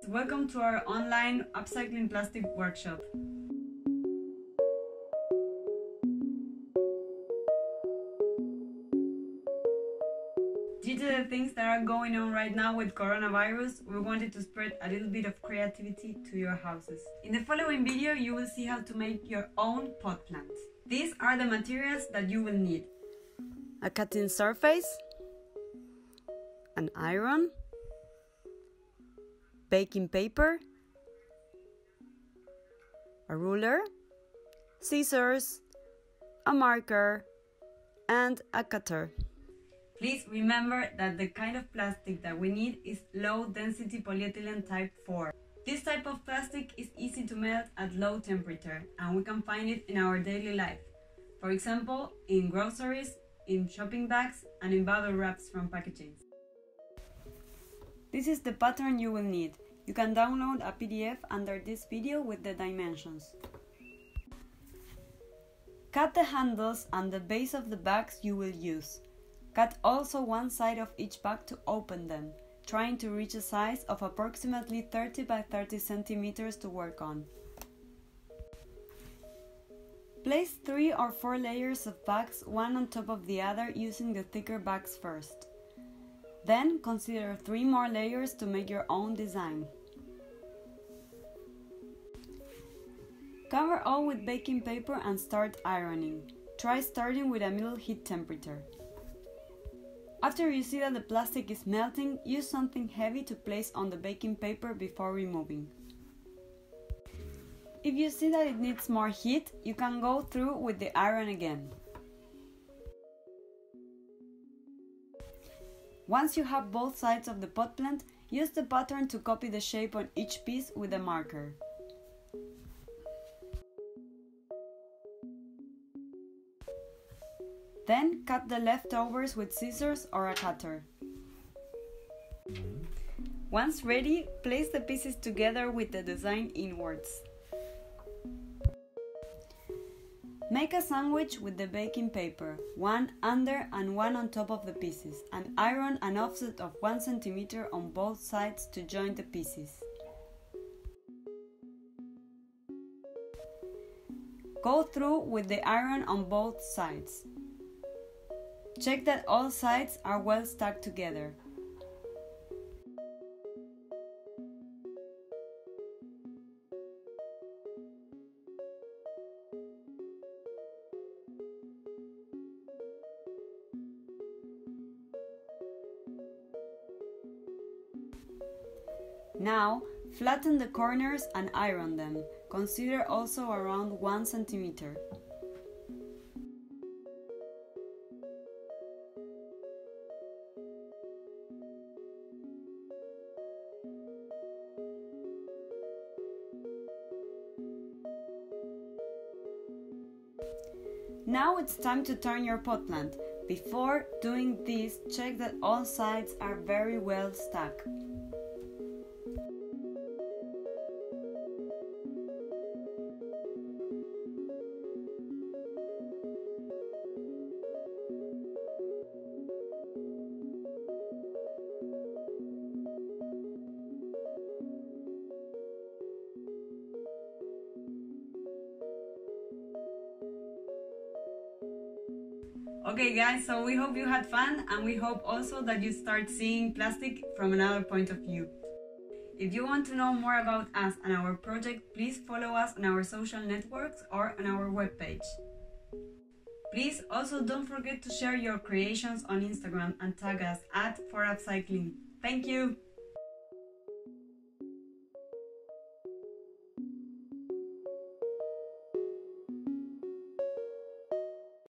welcome to our online Upcycling Plastic Workshop. Due to the things that are going on right now with coronavirus, we wanted to spread a little bit of creativity to your houses. In the following video, you will see how to make your own pot plant. These are the materials that you will need: a cutting surface, an iron, baking paper, a ruler, scissors, a marker, and a cutter. Please remember that the kind of plastic that we need is low density polyethylene type 4. This type of plastic is easy to melt at low temperature, and we can find it in our daily life. For example, in groceries, in shopping bags, and in bubble wraps from packaging. This is the pattern you will need. You can download a PDF under this video with the dimensions. Cut the handles and the base of the bags you will use. Cut also one side of each bag to open them, trying to reach a size of approximately 30 by 30 centimeters to work on. Place 3 or 4 layers of bags, one on top of the other, using the thicker bags first. Then consider 3 more layers to make your own design. Cover all with baking paper and start ironing. Try starting with a middle heat temperature. After you see that the plastic is melting, use something heavy to place on the baking paper before removing. If you see that it needs more heat, you can go through with the iron again. Once you have both sides of the pot plant, use the pattern to copy the shape on each piece with a marker. Then cut the leftovers with scissors or a cutter. Once ready, place the pieces together with the design inwards. Make a sandwich with the baking paper, one under and one on top of the pieces, and iron an offset of 1 centimeter on both sides to join the pieces. Go through with the iron on both sides. Check that all sides are well stuck together. Now, flatten the corners and iron them. Consider also around 1 centimeter. Now it's time to turn your pot plant. Before doing this, check that all sides are very well stuck. Okay guys, so we hope you had fun, and we hope also that you start seeing plastic from another point of view. If you want to know more about us and our project, please follow us on our social networks or on our webpage. Please also don't forget to share your creations on Instagram and tag us @forupcycling. Thank you!